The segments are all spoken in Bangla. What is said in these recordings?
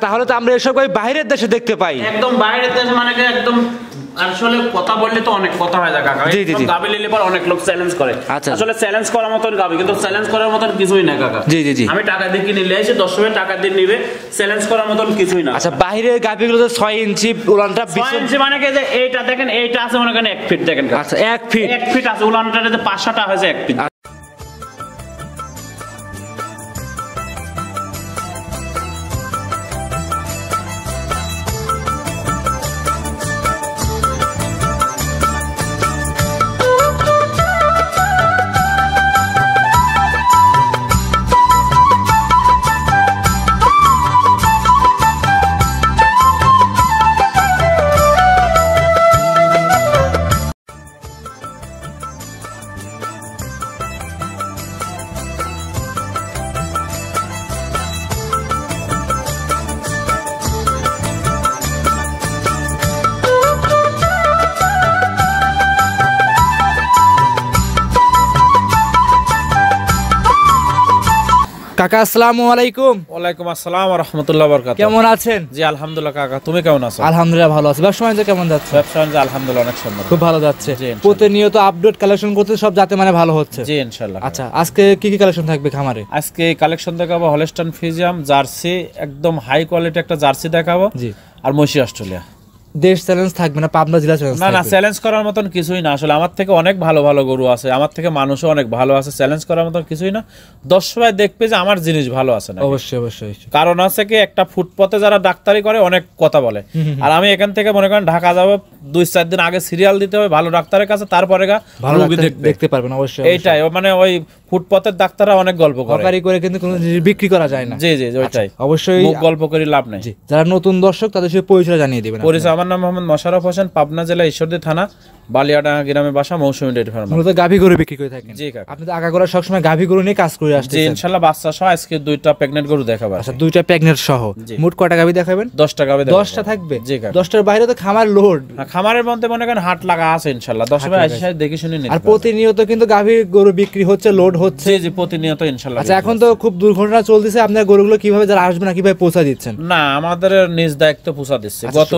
তাহলে তো আমরা এসব বাইরের দেশে দেখতে পাই। একদম বাইরের দেশে মানে একদম আসলে কথা বললে তো অনেক কথা হয় যায় কাকা। গাবি নিলে পর অনেক লোক চ্যালেঞ্জ করে, আসলে চ্যালেঞ্জ করার মতন গাবি, কিন্তু চ্যালেঞ্জ করার মতন কিছুই না কাকা। জি জি জি, আমি টাকা দিয়ে কিনে নিয়ে এসে 10 টাকা টাকা দিয়ে নিবে, চ্যালেঞ্জ করার মতন কিছুই না। আচ্ছা বাইরের গাবিগুলো তো 6 ইঞ্চি উলানটা 6 ইঞ্চি মানে কি যে এইটা দেখেন, এইটা আছে মনে করেন 1 ফিট দেখেন। আচ্ছা 1 ফিট, 1 ফিট আছে উলানটাতে 5-6টা হয়েছে 1 ফিট। কাকা আসসালামু আলাইকুম। ওয়ালাইকুম আসসালাম ওয়া রাহমাতুল্লাহি ওয়া বারাকাতুহু। কেমন আছেন? জি আলহামদুলিল্লাহ কাকা, তুমি কেমন আছো? আলহামদুলিল্লাহ ভালো আছি। ব্যবসা বাণিজ্য কেমন যাচ্ছে? ব্যবসা বাণিজ্য আলহামদুলিল্লাহ অনেক সুন্দর, খুব ভালো যাচ্ছে। প্রতিনিয়ত আপডেট কালেকশন করতে সব যাতে মানে ভালো হচ্ছে। জি ইনশাআল্লাহ। আচ্ছা আজকে কি কি কালেকশন থাকবে খামারে? আজকে কালেকশন দেখাবো হলস্টাইন ফ্রিজিয়ান জার্সি, একদম হাই কোয়ালিটি একটা জার্সি দেখাবো। জি। আর মহিষী অস্ট্রেলিয়া। দেশ চ্যালেঞ্জ থাকবে না, পাবনা জেলা চ্যালেঞ্জ না না, চ্যালেঞ্জ করার মতন কিছুই না। আসলে আমার থেকে অনেক ভালো ভালো গরু আছে, আমার থেকে মানুষও অনেক ভালো আছে, চ্যালেঞ্জ করার মতন কিছুই না। দর্শক ভাই দেখবে যে আমার জিনিস ভালো আছে না। অবশ্যই অবশ্যই। কারণ আছে কি, একটা ফুটপথে যারা ডাক্তারি করে অনেক কথা বলে, আর আমি এখান থেকে মনে করেন ঢাকা যাবো 2-4 দিন আগে সিরিয়াল দিতে হবে ভালো ডাক্তারের কাছে, তারপরে ভালো রোগী দেখতে পারবেন। অবশ্যই এইটাই, মানে ওই ফুটপথের ডাক্তাররা অনেক গল্প করে কিন্তু কোনো জিনিস বিক্রি করা যায় না। জি জি ওইটাই, অবশ্যই গল্প করে লাভ নেই। যারা নতুন দর্শক তাদের সাথে পরিচয় জানিয়ে দিবেন। পরিচয়, আমার নাম মোহাম্মদ মোশাররফ হোসেন, পাবনা জেলা ঈশ্বরদী থানা বালিয়াডাঙ্গা গ্রামে বাসা, মৌসুমী ডেইরি ফার্ম। মূলত গাভী গরু বিক্রি করে থাকেন? জি কাকা। আপনি তো আগাগোড়া সব সময় গাভী গরু নিয়ে কাজ করে আসছেন। জি ইনশাআল্লাহ, বাচ্চা সহ আজকে 2টা প্রেগন্যান্ট গরু দেখাবো। আচ্ছা 2টা প্রেগন্যান্ট সহ মোট কয়টা গাভী দেখাবেন? 10টা গাভী দেখাবো। 10টা থাকবে? জি কাকা। 10টার বাইরে তো খামার লোড। খামারের মধ্যে মনে করেন হাট লাগা আছে ইনশাআল্লাহ, 10 ভাই এসে দেখে শুনে নিতে। আর প্রতিনিয়ত কিন্তু গাভী গরু বিক্রি হচ্ছে, লোড হচ্ছে। জি জি প্রতিনিয়ত ইনশাআল্লাহ। আচ্ছা এখন তো খুব দুর্ঘটনা চলতেছে, আপনার গরুগুলো কিভাবে যারা আসবে না কিভাবে পৌঁছা দিচ্ছেন? না আমাদের নিজ দায়িত্ব পৌঁছা দিচ্ছে। গত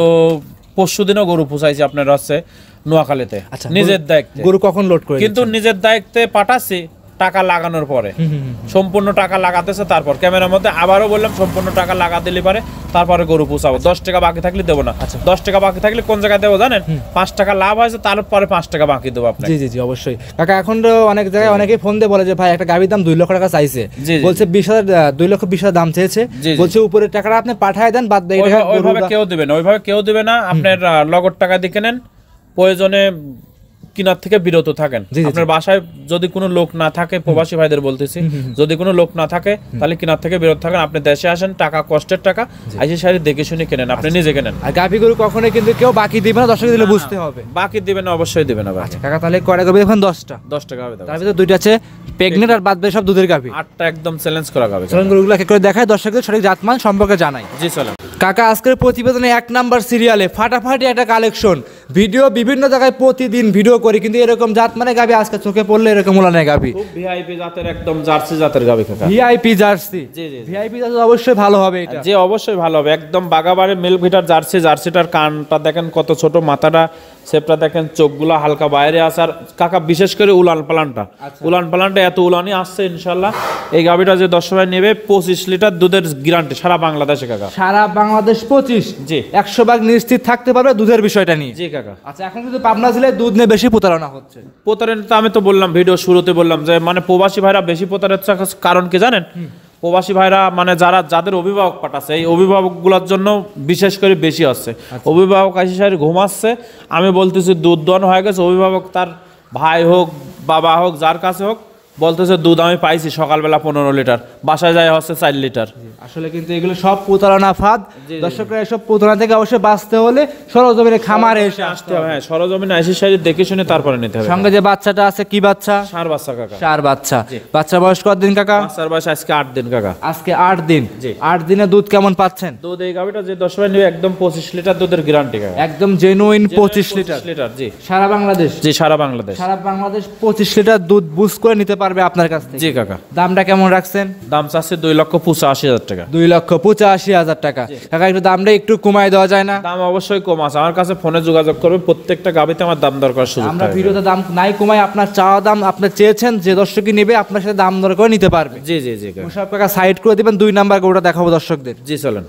পরশুদিনও গরু পৌঁছাইছি আপনার হচ্ছে নোয়াখালীতে, নিজের দায়িত্বে। গরু কখন লোড করে? কিন্তু নিজের দায়িত্বে পাঠাচ্ছি, টাকা লাগানোর পরে সম্পূর্ণ টাকা লাগাতেছে, তারপর ক্যামেরার মধ্যে আবারও বললাম সম্পূর্ণ টাকা লাগা দিলে পারে তারপরে গরু পৌঁছাবো। 10 টাকা বাকি থাকলে দেবো না। 10 টাকা বাকি থাকলে কোন জায়গায় দেবো জানেন? 5 টাকা লাভ হয়েছে তারপরে 5 টাকা বাকি দেবো আপনাকে। জি জি জি অবশ্যই কাকা। এখন তো অনেক জায়গায় অনেকেই ফোন দিয়ে বলে যে ভাই একটা গাভীর দাম 2 লক্ষ টাকা চাইছে, বলছে 2,20,000 দাম চেয়েছে, বলছে উপরের টাকাটা আপনি পাঠায় দেন, বাদ বাকি টাকা ওইভাবে কেউ দিবে না, ওইভাবে কেউ দিবে না। আপনার নগদ টাকা দিয়ে কেনেন, প্রয়োজনে কিনার থেকে বিরত থাকেন। আপনার বাসায় যদি কোনো লোক না থাকে, প্রবাসী ভাইদের বলতেছি, যদি কোনো লোক না থাকে তাহলে কিনার থেকে বিরত থাকেন। আপনি দেশে আসেন, টাকা কষ্টের টাকা আইসে সারি দেখে শুনে কেনেন, আপনি নিজে কেনেন। আর গাভী গরু কখনোই কিন্তু কেউ বাকি দিবে না, দর্শক দিলে বুঝতে হবে। বাকি দিবে না, অবশ্যই দিবে না। আচ্ছা কাকা তাহলে কয়টা গাভী এখন? 10টা গাভী। তার ভিতরে 2টা আছে প্রেগন্যান্ট, আর বাদ বাকি সব দুধের গাভী। 8টা একদম চ্যালেঞ্জ করা গাভী। চলুন গরুগুলো এক করে দেখায়, দর্শকদের সঠিক জাতমান সম্পর্কে জানাই। জি চলেন কাকা। আজকের প্রতিবেদনে 1 নাম্বার সিরিয়ালে ফাটাফাটি একটা কালেকশন ভিডিও, বিভিন্ন জায়গায় প্রতিদিন ভিডিও করি, কিন্তু এরকম জাত মানে গাভী আজকে চোখে পড়লে এরকম ওলানের গাভী, খুব ভিআইপি জাতের, একদম জার্সি জাতের গাভী কাকা। VIP Jersey? জি জি ভিআইপি জাত অবশ্যই ভালো হবে এটা। জি অবশ্যই ভালো হবে, একদম বাগাবাড়ি মিল্ক ভিটার জার্সি। জার্সিটার কানটা দেখেন কত ছোট, মাথাটা সেপটা দেখেন, চোখগুলো হালকা বাইরে আছে। আর কাকা বিশেষ করে উলান পালানটা এত উলানি আসছে ইনশাআল্লাহ। এই গাভীটা যে 10 ভাই নেবে 25 লিটার দুধের গ্যারান্টি সারা বাংলাদেশে কাকা। সারা বাংলাদেশ 25? জি 100% নিশ্চিত থাকতে পারবে দুধের বিষয়টা নিয়ে? জি কাকা। আচ্ছা এখন কিন্তু পাবনা জেলায় দুধ নিয়ে বেশি প্রতারণা হচ্ছে। প্রতারণা আমি তো বললাম ভিডিও শুরুতে বললাম যে মানে প্রবাসী ভাইরা বেশি প্রতারিত হচ্ছে। কারণ কি জানেন? প্রবাসী ভাইরা মানে যাদের অভিভাবক পাঠাচ্ছে, এই অভিভাবকগুলোর জন্য বিশেষ করে বেশি আসছে। অভিভাবক আসে সারি ঘুমাচ্ছে, আমি বলতেছি দুধ দোয়ানো হয়ে গেছে, অভিভাবক তার ভাই হোক বাবা হোক যার কাছে হোক বলতেছে দুধ আমি পাইছি সকালবেলা 15 লিটার, বাসায় যায় হচ্ছে 4 লিটার। আসলে কিন্তু এগুলো সব প্রতারণা ফাঁদ। দর্শকরা এসব প্রতারণা থেকে অবশ্যই বাঁচতে হলে সরজমিনে খামারে এসে আসতে হবে। হ্যাঁ সরজমিনে এসে সারি দেখে শুনে তারপরে নিতে হবে। সঙ্গে যে বাচ্চাটা আছে কি বাচ্চা? ষাঁড় বাচ্চা কাকা। ষাঁড় বাচ্চা। বাচ্চার বয়স কতদিন কাকা? বাচ্চার বয়স আজকে 8 দিন কাকা। আজকে 8 দিন? 8 দিনে দুধ কেমন পাচ্ছেন? দুধ এই গাভীটা যে 10 ভাই নেবে একদম 25 লিটার দুধের গ্যারান্টি কাকা। একদম জেনুইন 25 লিটার? জি সারা বাংলাদেশ? জি সারা বাংলাদেশ। সারা বাংলাদেশ 25 লিটার দুধ বুঝ করে নিতে পারবে আপনার কাছ থেকে। জি কাকা। দামটা কেমন রাখছেন? দাম চাচ্ছে 2,85,000 টাকা। 2,85,000 টাকা। কাকা একটু দামটা একটু কমায় দেওয়া যায় না? দাম অবশ্যই কম আছে, আমার কাছে ফোনে যোগাযোগ করবে, প্রত্যেকটা গাবিতে আমার দাম দর করার সুযোগ আমরা থাকবে। ভিডিওতে দাম নাই কমাই, আপনার চাওয়া দাম আপনি চেয়েছেন, যে দর্শকই নেবে আপনার সাথে দাম দর করে নিতে পারবে। জি জি জি কাকা। মোশাররফ কাকা সাইড করে দিবেন, 2 নাম্বার গরুটা দেখাবো দর্শকদের। জি চলেন।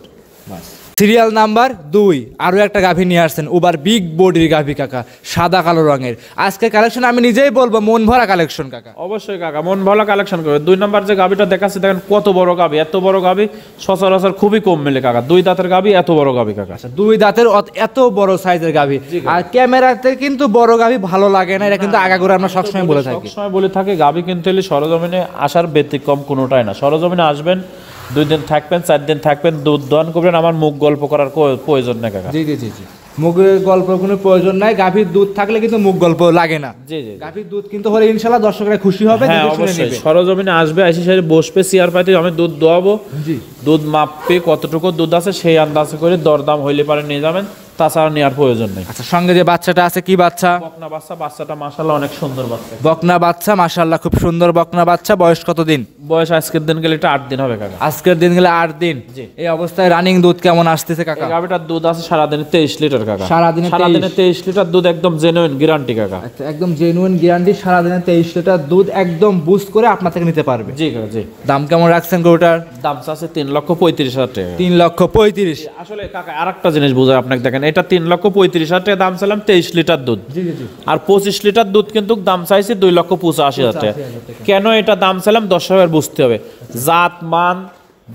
সিরিয়াল নাম্বার 2 আরো একটা গাভী নিয়ে আসছেন, ওবার বিগ বডির গাভী কাকা, সাদা কালো রঙের। আজকে কালেকশন আমি নিজেই বলবো মন ভরা কালেকশন কাকা। অবশ্যই কাকা, মন ভালো কালেকশন করবে। 2 নাম্বার যে গাবিটা দেখাচ্ছি দেখেন কত বড় গাবি, এত বড় গাবি সচরাচর খুবই কম মেলে কাকা। 2 দাঁতের গাবি, এত বড় গাবি কাকা। 2 দাঁতের এত বড় সাইজের গাভী, আর ক্যামেরাতে কিন্তু বড় গাভী ভালো লাগে না, এটা কিন্তু আগাগোড়া আমরা সবসময় বলে থাকি। সবসময় বলে থাকি গাবি কিনতে হলে সরজমিনে আসার ব্যতিক্রম কোনোটাই না। সরজমিনে আসবেন, 2 দিন থাকবেন, 4 দিন থাকবেন, দুধ দহন করবেন, আমার মুখ গল্প করার প্রয়োজন নেই কাকা। জি জি জি জি, মুখের গল্প কোনো প্রয়োজন নাই, গাভীর দুধ থাকলে কিন্তু মুখ গল্প লাগে না। জি জি, গাভীর দুধ কিন্তু হলে ইনশাআল্লাহ দর্শকরা খুশি হবে, হ্যাঁ দেখে শুনে অবশ্যই। নেবে। সরজমিনে আসবে, এসে সেরে বসবে চেয়ার পাইতে, আমি দুধ দোয়াবো, জি, দুধ মাপে কতটুকু দুধ আছে সেই আন্দাজে করে দরদাম হইলে পারে নিয়ে যাবেন, তাছাড়া নেওয়ার প্রয়োজন নেই। আচ্ছা, সঙ্গে যে বাচ্চাটা আছে কি বাচ্চা? বকনা বাচ্চা। বাচ্চাটা মাশাআল্লাহ অনেক সুন্দর বাচ্চা। বকনা বাচ্চা, মাশাআল্লাহ খুব সুন্দর বকনা বাচ্চা। বয়স কত দিন? বয়স আজকের দিন গেলে এটা 8 দিন হবে কাকা। আজকের দিন গেলে 8 দিন। জি। এই অবস্থায় রানিং দুধ কেমন আসতেছে কাকা? এই গাভিটার দুধ আছে সারাদিনে 23 লিটার কাকা। সারাদিনে 23 লিটার দুধ, একদম জেনুইন গ্যারান্টি কাকা। আচ্ছা, একদম জেনুইন গ্যারান্টি, সারাদিনে 23 লিটার দুধ একদম বুস্ট করে আপনার থেকে নিতে পারবে। জি কাকা জি। দাম কেমন রাখছেন গরুটার? দাম আছে 3,35,000 টাকা। 3,35,000। আসলে কাকা আরেকটা জিনিস বুঝাই আপনাকে, দেখেন এটা 3,35,000 টাকা দাম চাইলাম 23 লিটার দুধ, জি জি জি। আর 25 লিটার দুধ কিন্তু দাম চাইছি 2,85,000 টাকা। কেন এটা দাম চাইলাম দর্শকের বুঝতে হবে, জাত মান,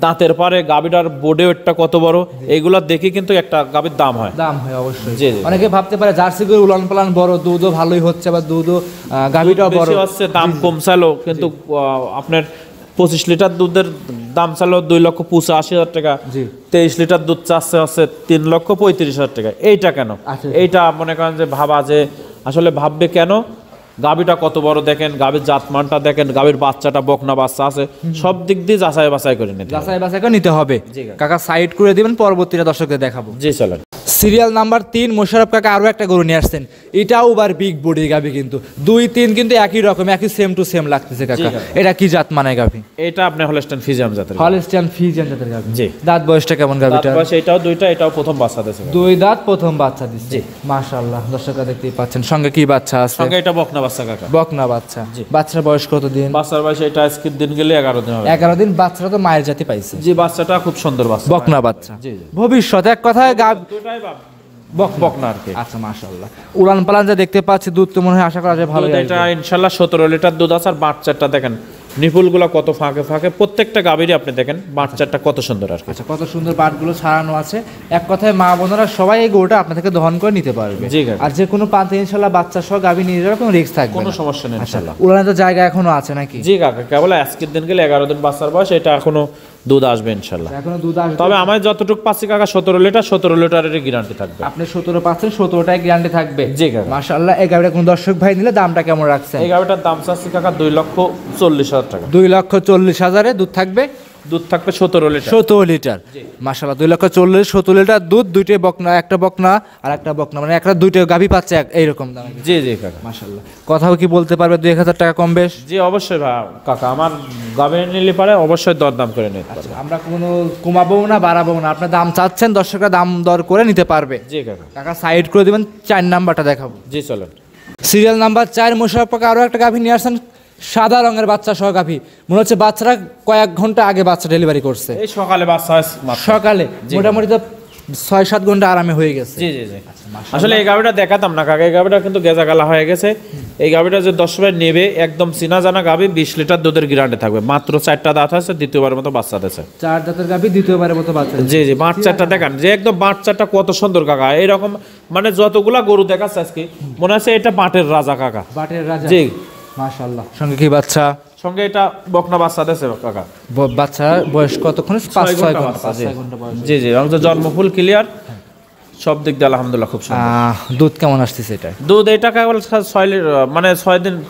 দাঁতের পারে, গাবিটার বোর্ডে ওটা কত বড়, এইগুলা দেখে কিন্তু একটা গাবির দাম হয়। দাম হয় অবশ্যই। জি জি। অনেকে ভাবতে পারে জার্সি গরু উলান পালান বড়, দুধও ভালোই হচ্ছে, বা দুধও গাভীটাও বড় বেশি হচ্ছে, দাম কম চাইলো, কিন্তু আপনার 25 লিটার দুধের দাম চাইলো 2,85,000 টাকা, জি। 23 লিটার দুধ চাচ্ছে হচ্ছে 3,35,000 টাকা। এইটা কেন? আচ্ছা। এইটা মনে করেন যে ভাবা, যে আসলে ভাববে কেন, গাবিটা কত বড় দেখেন, গাবির জাতমানটা দেখেন, গাবির বাচ্চাটা বকনা বাচ্চা আছে, সব দিক দিয়ে যাচাই বাছাই করে নিতে হবে। যাচাই বাছাই করে নিতে হবে। জি কাকা। কাকা সাইড করে দিবেন, পরবর্তীটা দর্শকদের দেখাবো। জি চলেন। সিরিয়াল নাম্বার 3 মোশাররফ কাকা আরো একটা গরু নিয়ে আসছেন, এটাও ওভার বিগ বডি গাভী, কিন্তু 2-3 কিন্তু একই রকম, একই সেম টু সেম লাগতেছে কাকা। এটা কি জাত মানে গাভী? এটা আপনি হলস্টাইন ফ্রিজিয়ান জাতের। হলস্টাইন ফ্রিজিয়ান জাতের গাভী। জি। দাঁত বয়সটা কেমন গাভীটা? বয়স এটাও দুইটা, এটাও প্রথম বাচ্চা দিয়েছে। 2 দাঁত, প্রথম বাচ্চা দিচ্ছে। মাশাআল্লাহ, দর্শকরা দেখতেই পাচ্ছেন। সঙ্গে কি বাচ্চা আছে? সঙ্গে এটা বকনা বাচ্চা কাকা। বকনা বাচ্চা। বাচ্চার বয়স কত দিন? বাচ্চার বয়স এটা আজকের দিন গেলে 11 দিন হবে। 11 দিন। বাচ্চাটা তো মায়ের জাতি পাইছে। জি, বাচ্চাটা খুব সুন্দর বাচ্চা, বকনা বাচ্চা। জি জি। ভবিষ্যৎ এক কথায় দুটাই বকনা আর কি। আচ্ছা, মাশাআল্লাহ। উলান পালান যা দেখতে পাচ্ছি, দুধ তো মনে হয় আশা করা যায় ভালো। এটা ইনশাআল্লাহ 17 লিটার দুধ আছে। আর বাচ্চাটা দেখেন নিপুলগুলো কত ফাঁকে ফাঁকে, প্রত্যেকটা গাভীরই আপনি দেখেন বাচ্চাটা কত সুন্দর আর কি। আচ্ছা, কত সুন্দর বাটগুলো ছাড়ানো আছে। এক কথায় মা বোনেরা সবাই এই গরুটা আপনার থেকে দহন করে নিতে পারবে। জি কাকা। আর যে কোনো প্রান্তে ইনশাআল্লাহ বাচ্চা সহ গাভী নিয়ে যাওয়ার কোনো রিস্ক থাকবে কোনো না। সমস্যা নেই আচ্ছা, ইনশাআল্লাহ। উলানে তো জায়গা এখনো আছে নাকি? জি কাকা, কেবল আজকের দিন গেলে 11 দিন বাচ্চার বয়স, এটা এখনো দুধ আসবে ইনশাআল্লাহ। এখনো দুধ আসবে। তবে আমার যতটুকু পাচ্ছি কাকা 17 লিটারের গ্যারান্টি থাকবে। আপনি 17 পাচ্ছেন, 17টাই গ্যারান্টি থাকবে। জি কাকা। মাশাআল্লাহ। এই গাভীটা কোন দর্শক ভাই নিলে দামটা কেমন রাখছেন? এই গাভীটার দাম চাচ্ছি কাকা 2,40,000 টাকা। 2,40,000-এ দুধ থাকবে? দুধ থাকবে 17 লিটার। 17 লিটার। মাশাআল্লাহ, 2,40,000, 17 লিটার দুধ, দুইটাই বকনা, একটা বকনা আর একটা বকনা, মানে একটা দুইটা গাভী পাচ্ছে এইরকম দাম। জি জি কাকা। মাশাআল্লাহ। কথাও কি বলতে পারবে 2,000 টাকা কম বেশ? জি অবশ্যই কাকা, আমার গাভী নিলে পারে অবশ্যই দরদাম করে নিতে পারবে। আমরা কোনো কমাবো না বাড়াবো না, আপনার দাম চাচ্ছেন, দর্শকরা দাম দর করে নিতে পারবে। জি কাকা। টাকা সাইড করে দিবেন, 4 নাম্বারটা দেখাবো। জি চলেন। সিরিয়াল নাম্বার 4 মোশাররফ কাকা আরো একটা গাভী নিয়ে আসছেন, সাদা রঙের বাচ্চা সহ গাভী। মনে হচ্ছে বাচ্চারা কয়েক ঘন্টা আগে বাচ্চা ডেলিভারি করছে। এই সকালে বাচ্চা হয় মাত্র। সকালে মোটামুটি তো 6-7 ঘন্টা আরামে হয়ে গেছে। জি জি জি। আসলে এই গাভীটা দেখাতাম না কাকা, এই গাভীটা কিন্তু গেজাগালা হয়ে গেছে। এই গাভীটা যে 10 ভাই নেবে, একদম চিনা জানা গাভী, 20 লিটার দুধের গ্যারান্টি থাকবে। মাত্র 4টা দাঁত আছে, দ্বিতীয়বারের মতো বাচ্চা দিয়েছে। 4 দাঁতের গাভী, দ্বিতীয়বারের মতো বাচ্চা। জি জি। বাচ্চাটা দেখেন যে একদম বাচ্চাটা কত সুন্দর কাকা। এরকম মানে যতগুলা গরু দেখাচ্ছে আজকে মনে হচ্ছে এটা বাটের রাজা কাকা। বাটের রাজা। জি মাশাআল্লাহ। সঙ্গে কি বাচ্চা? সঙ্গে এটা বকনা বাচ্চা দিয়েছে কাকা। বাচ্চার বয়স কতক্ষণ? 5-6 ঘন্টা। জি জি। জন্ম ফুল ক্লিয়ার, সব দিক দিয়ে আলহামদুলিল্লাহ খুব সুন্দর। দুধ কেমন আসতেছে এটা? দুধ এটা কেবল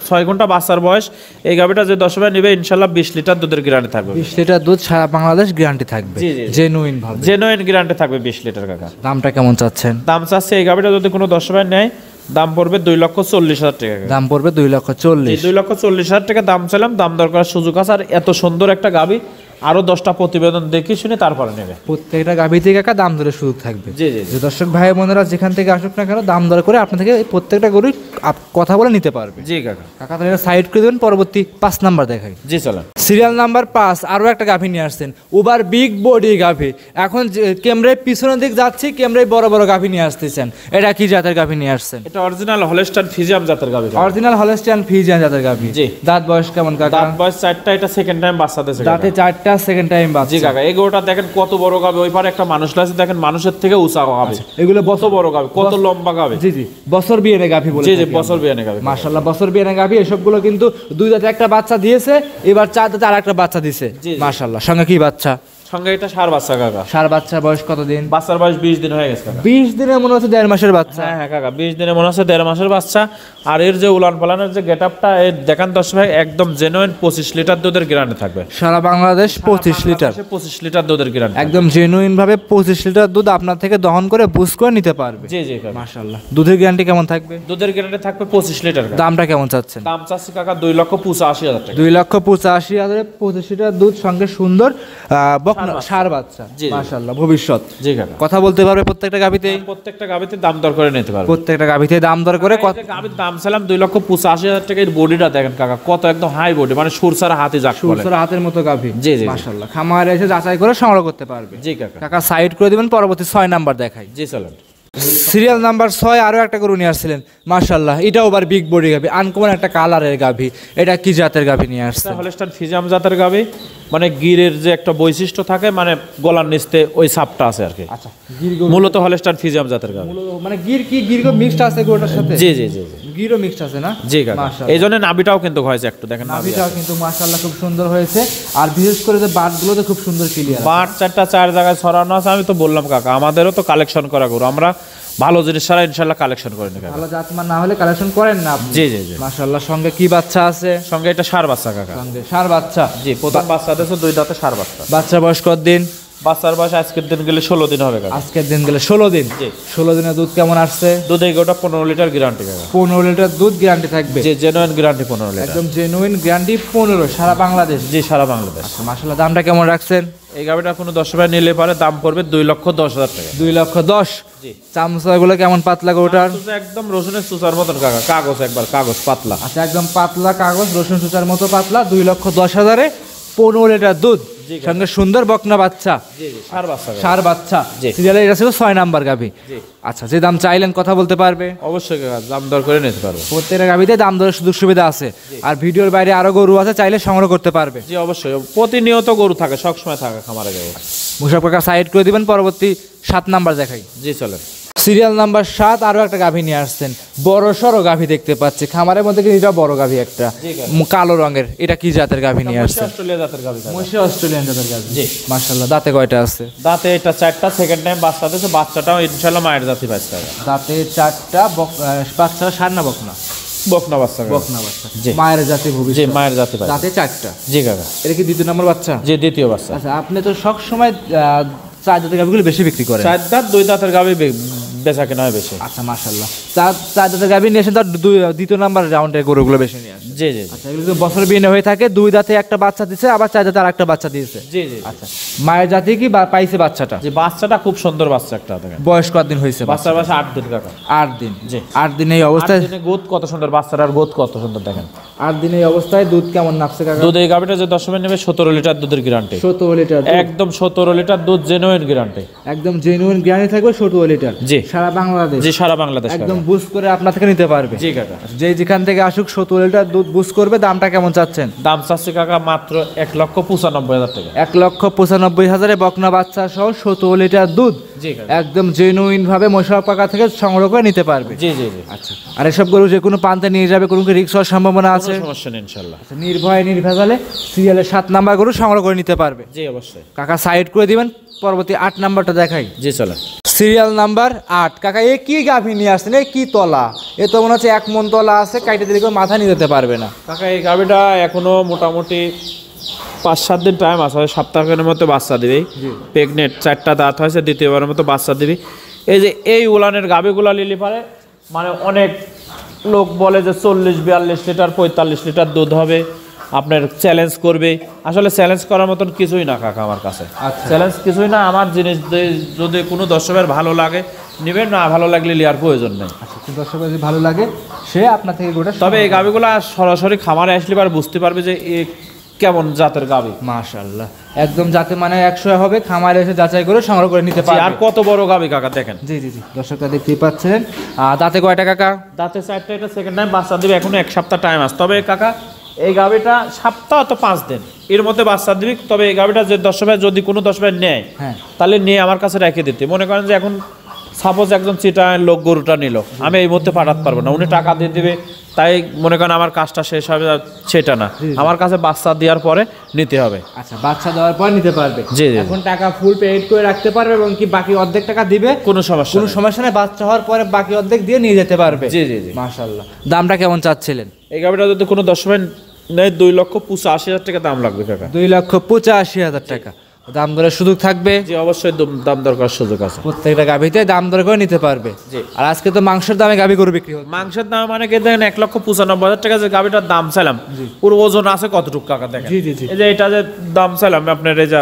6 ঘন্টা বাচ্চার বয়স। এই গাভীটা যে 10 ভাই নেবে ইনশাআল্লাহ 20 লিটার দুধের গ্যারান্টি থাকবে। 20 লিটার দুধ, সারা বাংলাদেশ গ্যারান্টি থাকবে। জি জি। জেনুইন ভাবে। জেনুইন গ্যারান্টি থাকবে 20 লিটার কাকা। দামটা কেমন চাচ্ছেন? দাম চাচ্ছে এই গাভীটা যদি কোনো 10 ভাই নেয় দাম পড়বে 2,40,000 টাকা। দাম পড়বে 2,40,000। 2,40,000 টাকা দাম চাইলাম, দাম দর করার সুযোগ আছে। আর এত সুন্দর একটা গাভী আরো 10টা প্রতিবেদন দেখে শুনে তারপরে নেবে। প্রত্যেকটা গাভী থেকে কাকা দাম দরের সুযোগ থাকবে। জি জি। যে দর্শক ভাই বোনেরা যেখান থেকে আসুক না কেন দাম দর করে আপনার থেকে প্রত্যেকটা গরুই কথা বলে নিতে পারবে। জি কাকা। কাকা তাহলে সাইড করে দেবেন, পরবর্তী 5 নাম্বার দেখাই। জি চলেন। সিরিয়াল নাম্বার 5 আরো একটা গাভী নিয়ে আসছেন, ওভার বিগ বডি গাভী। এখন ক্যামেরায় পিছনের দিক যাচ্ছি, ক্যামেরায় বড় বড় গাভী নিয়ে আসতেছেন। এটা কি জাতের গাভী নিয়ে আসছেন? এটা অরিজিনাল হলস্টাইন ফ্রিজিয়ান জাতের গাভী। অরিজিনাল হলস্টাইন ফ্রিজিয়ান জাতের গাভী। জি। দাঁত বয়স কেমন কাকা? দাঁত বয়স 4টা, এটা সেকেন্ড টাইম বাচ্চা দিয়েছে। দাঁতে 4টা, সেকেন্ড টাইম বাচ্চা। জি কাকা। এই গরুটা দেখেন কত বড় গাভী, ওই পারে একটা মানুষ আছে দেখেন, মানুষের থেকে উঁচা গাভী। এগুলো কত বড় গাভী, কত লম্বা গাভী। জি জি, বছর বিয়েনে গাভী বলে। জি জি, বছর বিয়ানে গাভী। মাশাআল্লাহ, বছর বিয়েনে গাভী। এসবগুলো কিন্তু 2 দাঁতে একটা বাচ্চা দিয়েছে, এবার 4 দাঁতে আরেকটা বাচ্চা দিয়েছে। মাশাআল্লাহ। সঙ্গে কি বাচ্চা? সঙ্গে এটা ষাঁড় বাচ্চা কাকা। ষাঁড় বাচ্চার বয়স কত দিন? বাচ্চার বয়স 20 দিন হয়ে গেছে কাকা। 20 দিনে মনে হচ্ছে 1.5 মাসের বাচ্চা। হ্যাঁ হ্যাঁ কাকা, 20 দিনে মনে হচ্ছে 1.5 মাসের বাচ্চা। আর এর যে উলান পালানের যে গেটআপটা, এর দেখান দর্শক ভাই, একদম জেনুইন 25 লিটার দুধের গ্যারান্টি থাকবে। সারা বাংলাদেশ 25 লিটার, 25 লিটার দুধের গ্যারান্টি। একদম জেনুইন ভাবে 25 লিটার দুধ আপনার থেকে দহন করে বুস করে নিতে পারবে। জি জি কাকা। মাশাআল্লাহ। দুধের গ্যারান্টি কেমন থাকবে? দুধের গ্যারান্টি থাকবে 25 লিটার। দামটা কেমন চাচ্ছেন? দাম চাচ্ছি কাকা 2,85,000 টাকা। 2,85,000 25 লিটার দুধ, সঙ্গে সুন্দর বকনা ষাঁড় বাচ্চা। মাশাআল্লাহ, ভবিষ্যৎ। জি কাকা। কথা বলতে পারবে প্রত্যেকটা গাভীতে? প্রত্যেকটা গাভীতে দাম দর করে নিতে পারবে। প্রত্যেকটা গাভীতে দাম দর করে গাভীর দাম ছিলাম 2,85,000 টাকা। এর বডিটা দেখেন কাকা, কত একদম হাই বডি, মানে সুরসারা হাতে যাক বলে। সুরসারা হাতের মতো গাভী। জি জি। মাশাআল্লাহ। খামারে এসে যাচাই করে সংগ্রহ করতে পারবে। জি কাকা। কাকা সাইড করে দিবেন, পরবর্তী 6 নাম্বার দেখাই। জি চলেন। সিরিয়াল নাম্বার 6 আরো একটা গরু নিয়ে আসছিলেন। মাশাআল্লাহ, এটাও আবার বিগ বডি গাভী, আনকমন একটা কালারের গাভী। এটা কি জাতের গাভী নিয়ে আসছেন? হলস্টাইন ফ্রিজিয়ান জাতের গাভী। মানে গিরের যে একটা বৈশিষ্ট্য থাকে, মানে গলার নিচে ওই ছাপটা আছে আর কি। আচ্ছা, গির মূলত হলস্টাইন ফ্রিজিয়ান জাতের গাভী। মানে গির কি গির মিক্সড আছে গরুটার সাথে? জি জি জি। গিরও মিক্সড আছে না? জি কাকা। এই জন্য নাভিটাও কিন্তু হয়েছে একটু দেখেন, নাভিটাও কিন্তু মাশাআল্লাহ খুব সুন্দর হয়েছে। আর বিশেষ করে যে বাটগুলোতে খুব সুন্দর ক্লিয়ার। বাট 4টা 4 জায়গায় ছড়ানো আছে। আমি তো বললাম কাকা, আমাদেরও তো কালেকশন করা গরু, আমরা ভালো জিনিস ছাড়া ইনশাআল্লাহ কালেকশন করি না কাকা। ভালো জাতমান না হলে কালেকশন করেন না আপনি? জি জি জি। মাশাআল্লাহ। সঙ্গে কি বাচ্চা আছে? সঙ্গে এটা ষাঁড় বাচ্চা কাকা। সঙ্গে ষাঁড় বাচ্চা। জি, প্রথম বাচ্চা দিয়েছে 2 দাঁতে ষাঁড় বাচ্চা। বাচ্চার বয়স কত দিন? বাচ্চার বয়স আজকের দিন গেলে 16 দিন হবে কাকা। আজকের দিন গেলে 16 দিন। জি। 16 দিনের দুধ কেমন আসছে? দুধ এই গোটা 15 লিটার গ্যারান্টি কাকা। 15 লিটার দুধ গ্যারান্টি থাকবে। জি, জেনুইন গ্যারান্টি 15 লিটার। একদম জেনুইন গ্যারান্টি 15 সারা বাংলাদেশ। জি, সারা বাংলাদেশ। মাশাআল্লাহ। দামটা কেমন রাখছেন? এই গাভিটা কোনো 10 ভাই নিলে পারে দাম পড়বে 2,10,000 টাকা। 2,10,000। জি। চামচাগুলো কেমন পাতলা গরুটার? একদম রসুনের সুচার মতন কাকা, কাগজ একবার কাগজ পাতলা। আচ্ছা, একদম পাতলা কাগজ, রসুন সুচার মতো পাতলা। 2,10,000-এ 15 লিটার দুধ, সঙ্গে সুন্দর বকনা বাচ্চা। জি জি, ষাঁড় বাচ্চা। ষাঁড় বাচ্চা। জি। সিরিয়ালে এটা ছিল 6 নাম্বার গাভী। জি। আচ্ছা, যে দাম চাইলেন কথা বলতে পারবে? অবশ্যই কাকা, দাম দর করে নিতে পারবে। প্রত্যেকটা গাভীতে দাম দরের সুযোগ সুবিধা আছে। আর ভিডিওর বাইরে আরো গরু আছে, চাইলে সংগ্রহ করতে পারবে। জি অবশ্যই, প্রতিনিয়ত গরু থাকে, সবসময় থাকে খামারে গরু। মুশারফ কাকা সাইড করে দিবেন, পরবর্তী 7 নাম্বার দেখাই। জি চলেন। সিরিয়াল নাম্বার 7 আরো একটা গাভী নিয়ে আসছেন। বড় সড়ো গাভী দেখতে পাচ্ছি খামারের মধ্যে, কিন্তু এটা বড় গাভী একটা, কালো রঙের। এটা কি জাতের গাভী নিয়ে আসছেন? অস্ট্রেলিয়া জাতের গাভী। মহিষী অস্ট্রেলিয়ান জাতের গাভী। জি। মাশাআল্লাহ। দাঁতে কয়টা আছে? দাঁতে এটা 4টা, সেকেন্ড টাইম বাচ্চা দিয়েছে। বাচ্চাটাও ইনশাআল্লাহ মায়ের জাতি বাচ্চা। দাঁতে 4টা, বাচ্চা ষাঁড় না বকনা? বকনা বাচ্চা। বকনা বাচ্চা। জি। মায়ের জাতি জি, ভবিষ্যৎ। মায়ের জাতি বাচ্চা। দাঁতে 4টা। জি কাকা। এটা কি দ্বিতীয় নম্বর বাচ্চা? জি, দ্বিতীয় বাচ্চা। আচ্ছা, আপনি তো সব সময় 4 জাতের গাভীগুলো বেশি বিক্রি করেন। 4 দাঁত 2 দাঁতের গাভী বেচা কেনা হয় বেশি। আচ্ছা, মাশাআল্লাহ। 4 জাতের গাভী নিয়ে এসে তার দ্বিতীয় নাম্বার রাউন্ডের গরুগুলো বেশি নিয়ে আসে। জি জি। আচ্ছা, এগুলো তো বছর বিয়ে হয়ে থাকে। 2 দাঁতে একটা বাচ্চা দিছে, আবার 4 দাঁতে আরেকটা বাচ্চা দিয়েছে। জি জি। আচ্ছা, মায়ের জাতি কি পাইছে বাচ্চাটা? যে বাচ্চাটা খুব সুন্দর বাচ্চা একটা দেখেন। বয়স কতদিন হয়েছে? বাচ্চার বয়স 8 দিন কাকা। 8 দিন। জি। 8 দিন এই অবস্থায়, 8 দিনে গোদ কত সুন্দর, বাচ্চাটার গোদ কত সুন্দর দেখেন। 8 দিন এই অবস্থায় দুধ কেমন নাপছে কাকা? দুধ এই গাভিটা যে 10 মিনিট নেবে 17 লিটার দুধের গ্যারান্টি। 17 লিটার। একদম 17 লিটার দুধ, জেনুইন গ্যারান্টি। একদম জেনুইন গ্যারান্টি থাকবে 17 লিটার। জি। সারা বাংলাদেশ। জি, সারা বাংলাদেশ একদম বুস করে আপনার থেকে নিতে পারবে। জি কাকা। যে যেখান থেকে আসুক 17 লিটার দুধ বুস করবে। দামটা কেমন চাচ্ছেন? দাম চাচ্ছে কাকা মাত্র 1,95,000 টাকা। 1,95,000-এ বকনা বাচ্চা সহ 17 লিটার দুধ। জি কাকা। একদম জেনুইন ভাবে মোশাররফ কাকা থেকে সংগ্রহ করে নিতে পারবে। জি জি জি। আচ্ছা, আর এসব গরু যে কোনো প্রান্তে নিয়ে যাবে, কোনো রিস্ক হওয়ার সম্ভাবনা আছে? কোনো সমস্যা নেই ইনশাআল্লাহ। নির্ভয়ে নির্ভেজালে সিরিয়ালের 7 নাম্বার গরু সংগ্রহ করে নিতে পারবে। জি অবশ্যই কাকা সাইড করে দিবেন, পরবর্তী 8 নাম্বারটা দেখাই। জি চলে। সিরিয়াল নাম্বার 8 কাকা, এ কি গাভী নিয়ে আসছেন? এ কি তলা? এ তো মনে হচ্ছে 1 মন তলা আছে, কাইটে দিলে কেউ মাথা নিয়ে যেতে পারবে না। কাকা এই গাভিটা এখনো মোটামুটি 5-7 দিন টাইম আছে, সপ্তাহের মতো বাচ্চা দিবে। প্রেগনেন্ট, 4টা দাঁত হয়েছে, দ্বিতীয়বারের মতো বাচ্চা দিবে। এই যে এই উলানের গাভিগুলা লিলি পারে মানে অনেক লোক বলে যে 40-42 লিটার 45 লিটার দুধ হবে, আপনার চ্যালেঞ্জ করবে। আসলে চ্যালেঞ্জ করার মতন কিছুই না কাকা আমার কাছে, চ্যালেঞ্জ কিছুই না। আমার জিনিস যদি কোনো দর্শকের ভালো লাগে নেবেন, না ভালো লাগলে লিয়ার প্রয়োজন নেই। দর্শকের যদি ভালো লাগে সে আপনার থেকে গোটা। তবে এই গাভিগুলো সরাসরি খামারে আসলে পারে বুঝতে পারবে যে কেমন জাতের গাভি। মাশাআল্লাহ, একদম জাতে মানে 100 হবে, খামারে এসে যাচাই করে সংগ্রহ করে নিতে পারবে। আর কত বড় গাভি কাকা দেখেন। জি জি জি, দর্শকরা দেখতেই পাচ্ছেন। দাঁতে কয়টা কাকা? দাঁতে 4টা, এটা সেকেন্ড টাইম বাচ্চা দিবে, এখনো 1 সপ্তাহ টাইম আছে। তবে কাকা এই গাভিটা সপ্তাহ তো 5 দিন এর মধ্যে বাচ্চা দিবি। তবে এই গাভিটা যে দর্শক যদি কোনো দর্শক নেয় তাহলে নিয়ে আমার কাছে রেখে দিতে। মনে করেন যে এখন সাপোজ একজন চিটার লোক গরুটা নিল, আমি এই মধ্যে পাঠাতে পারবো না, উনি টাকা দিয়ে দিবে, তাই মনে করেন আমার কাজটা শেষ হবে সেটা না, আমার কাছে বাচ্চা দেওয়ার পরে নিতে হবে। আচ্ছা, বাচ্চা দেওয়ার পর নিতে পারবে। জি জি, এখন টাকা ফুল পেড করে রাখতে পারবে এবং কি বাকি অর্ধেক টাকা দিবে, কোনো সমস্যা নেই। বাচ্চা হওয়ার পরে বাকি অর্ধেক দিয়ে নিয়ে যেতে পারবে। জি জি জি, মাশাআল্লাহ। দামটা কেমন চাচ্ছিলেন? এই গাভিটা যদি কোনো দর্শক নেয় 2,85,000 টাকা দাম লাগবে কাকা। 2,85,000 টাকা দাম দরের সুযোগ থাকবে? জি অবশ্যই দাম দর করার সুযোগ আছে, প্রত্যেকটা গাভিতে দাম দর করে নিতে পারবে। জি। আর আজকে তো মাংসের দামে গাভি গরু বিক্রি হচ্ছে। মাংসের দাম মানে কি দেখেন 1,95,000 টাকা যে গাভিটার দাম চাইলাম, পুরো ওজন আছে কতটুকু কাকা দেখেন। জি জি জি, এই যে এটা যে দাম চাইলাম আপনার এই যে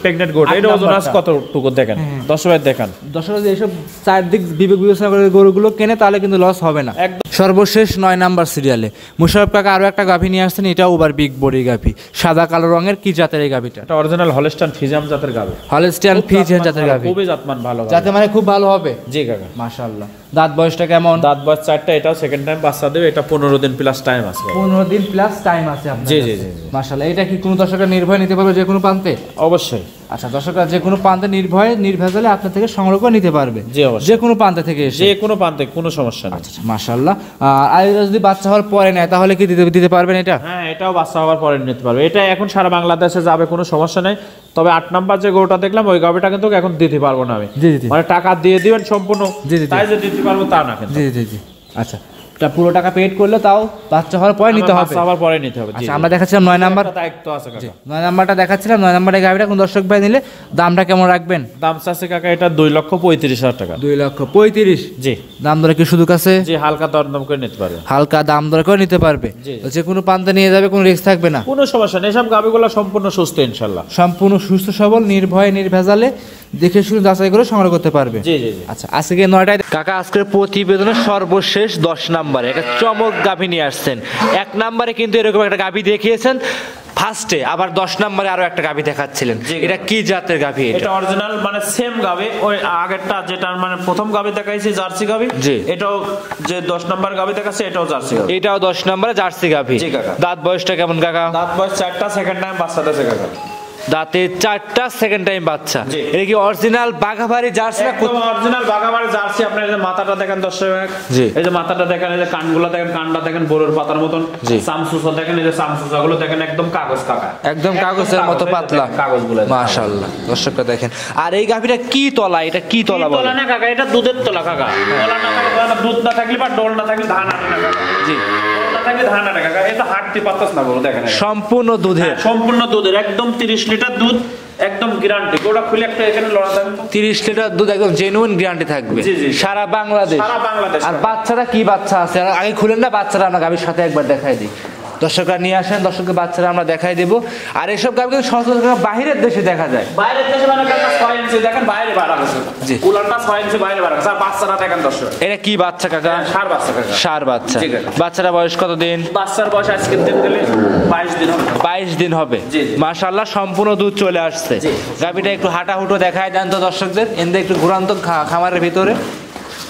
প্রেগনেন্ট গোট, এটা ওজন আছে কতটুকু দেখেন, দর্শক দেখান। দর্শক যদি এইসব চারদিক বিবেক বিবেচনা করে গরুগুলো কেনে তাহলে কিন্তু লস হবে না। সর্বশেষ 9 নাম্বার সিরিয়ালে মুশাররফ কাকা আরো একটা গাভী নিয়ে আসছেন। এটাও ওভার বিগ বডি গাভী, সাদা কালো রঙের। কি জাতের এই গাভীটা? এটা অরিজিনাল হলস্টাইন ফ্রিজিয়ান জাতের গাভী। হলস্টাইন ফ্রিজিয়ান জাতের গাভী, খুবই জাতমান ভালো, যাতে মানে খুব ভালো হবে। জি কাকা। মাশাআল্লাহ। দাঁত বয়সটা কেমন? দাঁত বয়স 4টা, এটাও সেকেন্ড টাইম বাচ্চা দেবে, এটা 15 দিন প্লাস টাইম আছে। 15 দিন প্লাস টাইম আছে আপনার? জি জি জি, মাশাআল্লাহ। এটা কি কোনো দর্শকরা নির্ভয় নিতে পারবে যে কোনো প্রান্তে? অবশ্যই। আচ্ছা, দর্শকরা যে কোনো প্রান্তে নির্ভয়ে নির্ভেজালে আপনার থেকে সংগ্রহ করে নিতে পারবে। জি অবশ্যই, যে কোনো প্রান্ত থেকে এসে, যে কোনো প্রান্তে, কোনো সমস্যা নেই। আচ্ছা মাশাআল্লাহ। আর যদি বাচ্চা হওয়ার পরে নেয় তাহলে কি দিতে পারবেন এটা? হ্যাঁ, এটাও বাচ্চা হওয়ার পরে নিতে পারবে। এটা এখন সারা বাংলাদেশে যাবে, কোনো সমস্যা নেই। তবে 8 নাম্বার যে গরুটা দেখলাম ওই গাভিটা কিন্তু এখন দিতে পারবো না আমি। জি জি, মানে টাকা দিয়ে দিবেন সম্পূর্ণ, জি জি, তাই যে দিতে পারবো তা না কিন্তু। জি জি জি। আচ্ছা, এটা পুরো টাকা পেড করলে তাও বাচ্চা হওয়ার পরে নিতে হবে? বাচ্চা হওয়ার পরে নিতে হবে। আচ্ছা, আমরা দেখাচ্ছিলাম 9 নাম্বার, দায়িত্ব আছে কাকা। 9 নাম্বারটা দেখাচ্ছিলাম। 9 নাম্বারের গাভিটা কোন দর্শক ভাই নিলে দামটা কেমন রাখবেন? দাম চাচ্ছে কাকা এটা 2,35,000 টাকা। 2,35,000? জি। দাম দরে কি সুযোগ আছে? জি, হালকা দরদাম করে নিতে পারবে। হালকা দাম দর করে নিতে পারবে। যে কোনো প্রান্তে নিয়ে যাবে, কোনো রিস্ক থাকবে না? কোনো সমস্যা নেই, সব গাভিগুলো সম্পূর্ণ সুস্থ ইনশাআল্লাহ। সম্পূর্ণ সুস্থ সবল, নির্ভয়ে নির্ভেজালে দেখে শুনে যাচাই করে সংগ্রহ করতে পারবে। জি জি জি। আচ্ছা, আজকে 9টায় কাকা আজকের প্রতিবেদনের সর্বশেষ 10 নম্বরে একটা চমক গাভী নিয়ে আসছেন। 1 নম্বরে কিন্তু এরকম একটা গাভী দেখিয়েছেন ফার্স্টে, আবার 10 নম্বরে আরো একটা গাভী দেখাচ্ছিলেন। এটা কি জাতের গাভী? এটা অরিজিনাল মানে সেম গাভী, ওই আগেরটা যেটা মানে প্রথম গাভী দেখাইছি জার্সি গাভী, এটাও যে 10 নম্বর গাভী দেখাচ্ছে এটাও জার্সি গাভী। এটাও 10 নম্বরে জার্সি গাভী। জি কাকা। দাঁত বয়সটা কেমন কাকা? দাঁত বয়স 4টা, সেকেন্ড টাইম বাচ্চা দিয়েছে কাকা। দাঁতে 4টা, সেকেন্ড টাইম বাচ্চা। এটা কি অরিজিনাল বাঘাবাড়ি জার্সি? একদম অরিজিনাল বাঘাবাড়ি জার্সি। আপনি এই যে মাথাটা দেখেন দর্শক, এই যে মাথাটা দেখেন, এই যে কানগুলো দেখেন, কানটা দেখেন বড়র পাতার মতন। সামসুসা দেখেন, এই যে সামসুসাগুলো দেখেন একদম কাগজ কাকা, একদম কাগজের মতো পাতলা কাগজগুলো। মাশাআল্লাহ, দর্শকরা দেখেন। আর এই গাভীটা কি তলা? এটা কি তলা বলে? তলা না কাকা, এটা দুধের তলা কাকা। তলা না কাকা, দুধ না থাকলে বা ডল না থাকলে ধান আটে না কাকা। জি, ডল না থাকলে ধান আটে কাকা। এটা হাঁটতে পারতাস না বলো, দেখেন সম্পূর্ণ দুধের। সম্পূর্ণ দুধের, একদম 30 লিটার দুধ, একদম গ্যারান্টি। গোটা খুলে একটা এখানে লড়া থাকবে, 30 লিটার দুধ একদম জেনুইন গ্যারান্টি থাকবে সারা বাংলাদেশ। সারা বাংলাদেশ। আর বাচ্চারা কি বাচ্চা আছে? আগে খুলেন না বাচ্চারা, আমরা গাভীর সাথে একবার দেখাই দিই। দর্শকরা নিয়ে আসেন, দর্শকদের বাচ্চারা আমরা দেখাই দেবো। আর এসব গাভী কিন্তু সচরাচর বাইরের দেশে দেখা যায়। বাইরের দেশে মানে 6 ইঞ্চি দেখেন বাইরে বাড়া গেছে। জি, উলানটা 6 ইঞ্চি বাইরে বাড়া গেছে। আর বাচ্চারা দেখেন দর্শক, এটা কি বাচ্চা কাকা? ষাঁড় বাচ্চা কাকা। ষাঁড় বাচ্চা। বাচ্চারা বয়স কত দিন? বাচ্চার বয়স আজকের দিন গেলে 22 দিন হবে। 22 দিন হবে। মাশাআল্লাহ, সম্পূর্ণ দুধ চলে আসছে। গাভীটা একটু হাঁটাহুটো দেখায় দেন তো দর্শকদের, এনে একটু ঘুরান্ত খামারের ভিতরে।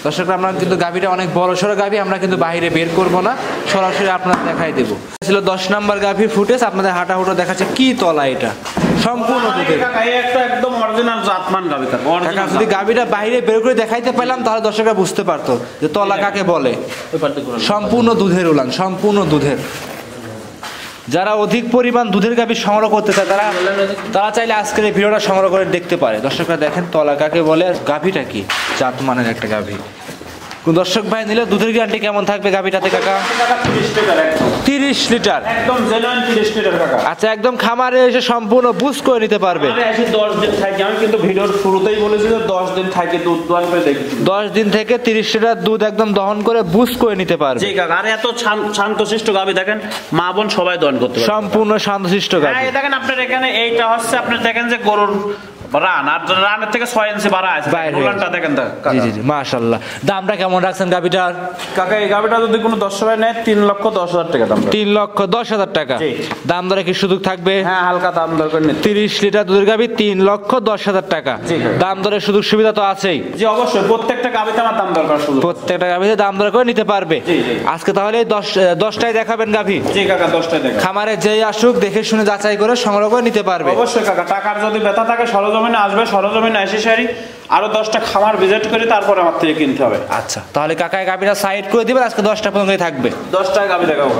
দর্শকরা, আমরা কিন্তু গাভীটা অনেক বড় সড়ো গাভী, আমরা কিন্তু বাইরে বের করব না, সরাসরি আপনাদের দেখাই দেবো। ছিল 10 নম্বর গাভীর ফুটেজ, আপনাদের হাঁটাহুটো দেখাচ্ছে। কি তলা এটা? সম্পূর্ণ দুধের। একটা একদম অরিজিনাল জাতমান গাভী কাকা। যদি গাভীটা বাইরে বের করে দেখাইতে পেলাম তাহলে দর্শকরা বুঝতে পারতো যে তলা কাকে বলে। সম্পূর্ণ দুধের উলান, সম্পূর্ণ দুধের। যারা অধিক পরিমাণ দুধের গাভী সংগ্রহ করতে চায় তারা চাইলে আজকের এই ভিডিওটা সংগ্রহ করে দেখতে পারে। দর্শকরা দেখেন তলা কাকে বলে, আর গাভীটা কি জাতমানের একটা গাভী। দর্শক ভাই নিলে দুধের গ্যারান্টি কেমন থাকবে গাভিটাতে কাকা? 30 লিটার একদম। 30 লিটার একদম জেনুইন 30 লিটার কাকা। আচ্ছা, একদম খামারে এসে সম্পূর্ণ বুঝ করে নিতে পারবে। আরে এসে 10 দিন থাকে, আমি কিন্তু ভিডিওর শুরুতেই বলেছি যে 10 দিন থাকে দুধ দোয়ান করে দেখি। 10 দিন থেকে 30 লিটার দুধ একদম দহন করে বুঝ করে নিতে পারবে। জি কাকা, আর এত শান্তশিষ্ট গাভী দেখেন, মা বোন সবাই দহন করতে পারবে। সম্পূর্ণ শান্তশিষ্ট গাভী। হ্যাঁ, এই দেখেন আপনার এখানে এইটা হচ্ছে, আপনি দেখেন যে গরুর রান, আর রানের থেকে 6 ইঞ্চি বাড়া আছে। বাইরে হয়ে উলানটা দেখেন তো জি জি জি, মাশাআল্লাহ। দামটা কেমন রাখছেন গাভীটার? কাকা এই গাভীটা যদি কোনো দর্শক ভাই নেয় 3,10,000 টাকা দাম। 3,10,000 টাকা। জি। দাম দরে কি সুযোগ থাকবে? হ্যাঁ, হালকা দাম দর করে নিতে। 30 লিটার দুধের গাভী 3,10,000 টাকা। জি। দাম দরে সুযোগ সুবিধা তো আছেই। জি অবশ্যই, প্রত্যেকটা গাভীতে আমার দাম দর করার সুযোগ। প্রত্যেকটা গাভীতে দাম দর করে নিতে পারবে। জি, জি। আজকে তাহলে 10টাই দেখাবেন গাভী। জি কাকা, 10টাই দেখেন। খামারে যেই আসুক দেখে শুনে যাচাই করে সংগ্রহ করে নিতে পারবে। অবশ্যই কাকা, টাকার যদি ব্যথা থাকে সরজমিনে আসবে, সরজমিনে এসে সারি আরো 10টা খামার ভিজিট করে তারপরে আমার থেকে কিনতে হবে। আচ্ছা, তাহলে কাকা গাভীটা সাইড করে দিবেন, আজকে 10টা পর্যন্তই থাকবে। 10টায় গাভী দেখাবো।